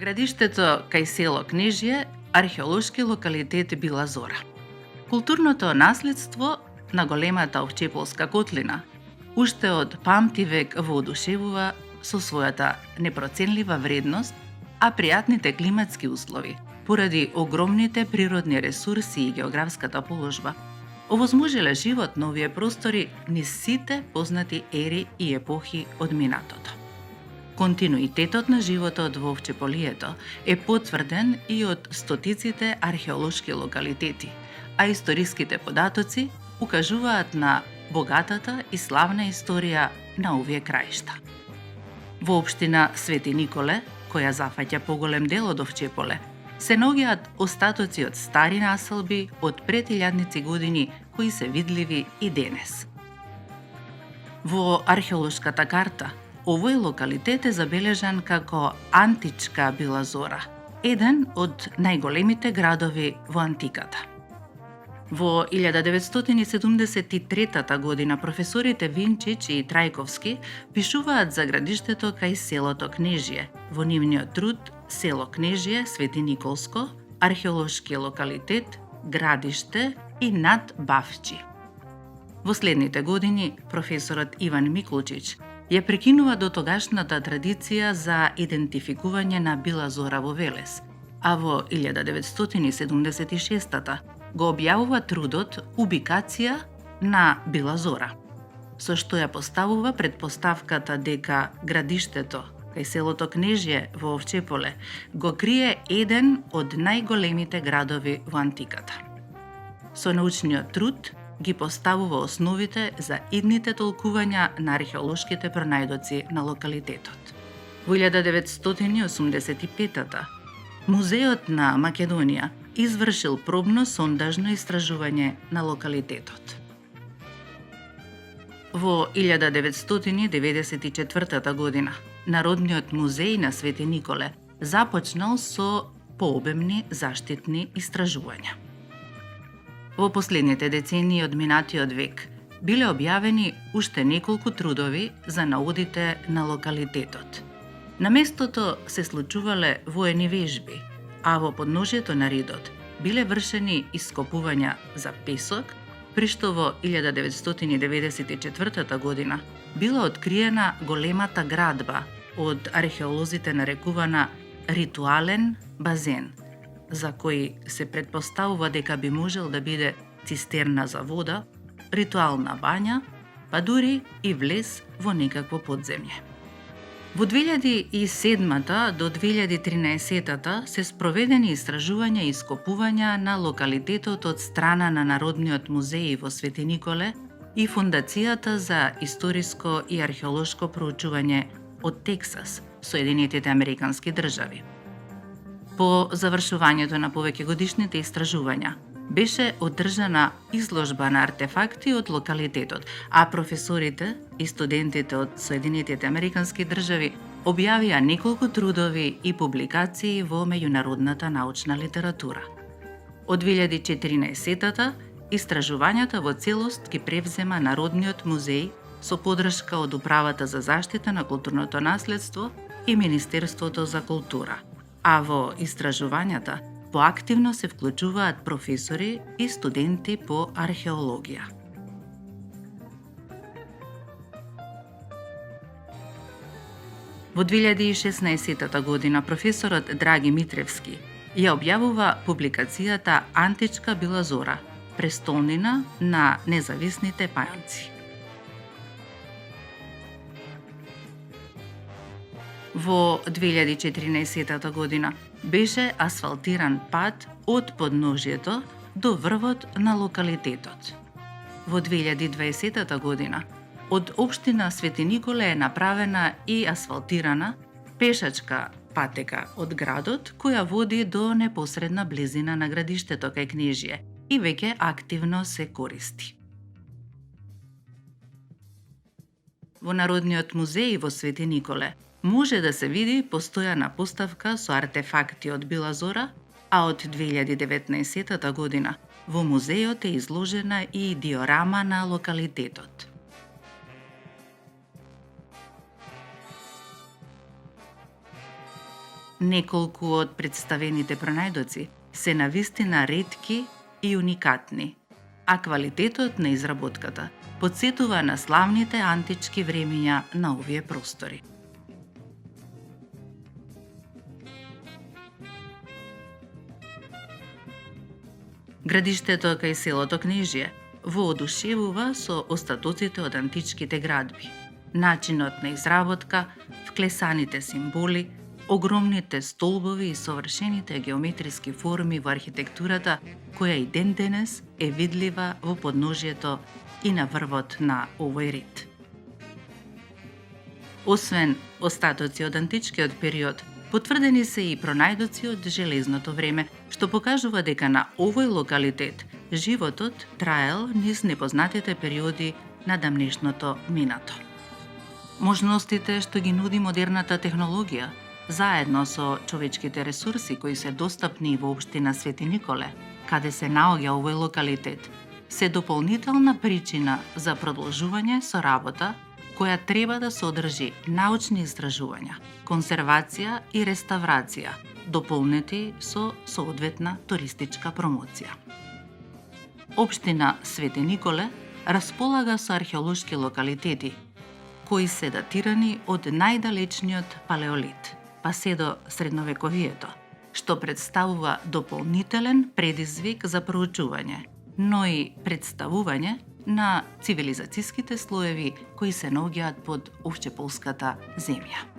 Градиштето кај село Кнежје, археолошки локалитет Била Зора. Културното наследство на големата Овчеполска котлина уште од памти век воодушевува со својата непроценлива вредност, а пријатните климатски услови, поради огромните природни ресурси и географската положба, овозможиле живот на овие простори низ сите познати ери и епохи од минатото. Континуитетот на животот во Овчеполието е потврден и од стотиците археолошки локалитети, а историските податоци укажуваат на богатата и славна историја на овие краишта. Во општина Свети Николе, која зафаќа поголем дел од Овчеполе, се наоѓаат остатоци од стари населби од пред илјадници години кои се видливи и денес. Во археолошката карта овој локалитет е забележан како античка Била Зора, еден од најголемите градови во антиката. Во 1973 година професорите Винчич и Трајковски пишуваат за градиштето кај селото Кнежје во нивниот труд Село Кнежје, Свети Николско, археолошки локалитет, градиште и над Бавчи. Во следните години професорот Иван Миколчич ја прекинува дотогашната традиција за идентификување на Била Зора во Велес, а во 1976 го објавува трудот Убикација на Била Зора, со што ја поставува предпоставката дека градиштето кај селото Кнежје во Овчеполе го крие еден од најголемите градови во антиката. Со научниот труд ги поставува основите за идните толкувања на археолошките пронајдоци на локалитетот. Во 1985 Музеот на Македонија извршил пробно сондажно истражување на локалитетот. Во 1994 година Народниот музеј на Свети Николе започнал со пообемни заштитни истражувања. Во последните децении од минатиот век биле објавени уште неколку трудови за наудите на локалитетот. На местото се случувале воени вежби, а во подножјето на ридот биле вршени ископувања за песок, при што во 1994 година била откриена големата градба од археолозите нарекувана ритуален базен, за кој се предпоставува дека би можел да биде цистерна за вода, ритуална бања, па дури и влез во некакво подземје. Во 2007 до 2013 се спроведени истражувања и ископувања на локалитетот од страна на Народниот музеј во Свети Николе и Фондацијата за историско и археолошко проучување од Тексас, Соединетите Американски држави. По завршувањето на повеќегодишните истражувања беше одржана изложба на артефакти од локалитетот, а професорите и студентите од Соединетите Американски држави објавија неколку трудови и публикации во меѓународната научна литература. Од 2014 истражувањата во целост ги превзема Народниот музеј со подршка од Управата за заштита на културното наследство и Министерството за култура, а во истражувањата поактивно се вклучуваат професори и студенти по археологија. Во 2016 година професорот Драги Митревски ја објавува публикацијата Античка Била Зора, престолнина на независните пајанци. Во 2014 година беше асфалтиран пат од подножјето до врвот на локалитетот. Во 2020 година од општина Свети Николе е направена и асфалтирана пешачка патека од градот која води до непосредна близина на градиштето кај Кнежје и веќе активно се користи. Во Народниот музеј во Свети Николе може да се види постојана поставка со артефакти од Била Зора, а од 2019 година во музејот е изложена и диорама на локалитетот. Неколку од представените пронајдоци се навистина ретки и уникатни, а квалитетот на изработката потсетува на славните антички времиња на овие простори. Градиштето кај селото Кнежие воодушевува со остатоците од античките градби, начинот на изработка, вклесаните символи, огромните столбови и совршените геометриски форми во архитектурата, која и ден денес е видлива во подножието и на врвот на овој ред. Освен остатоци од античкиот период, потврдени се и пронајдоци од железното време, што покажува дека на овој локалитет животот траел низ непознатите периоди на дамнешното минато. Можностите што ги нуди модерната технологија, заедно со човечките ресурси кои се достапни во општина Свети Николе, каде се наоѓа овој локалитет, се дополнителна причина за продолжување со работа која треба да содржи научни истражувања, конзервација и реставрација, дополнети со соодветна туристичка промоција. Општина Свети Николе располага со археолошки локалитети, кои се датирани од најдалечниот палеолит, па се до средновековието, што представува дополнителен предизвик за проучување, но и представување на цивилизацијските слоеви кои се наоѓаат под овчеполската земја.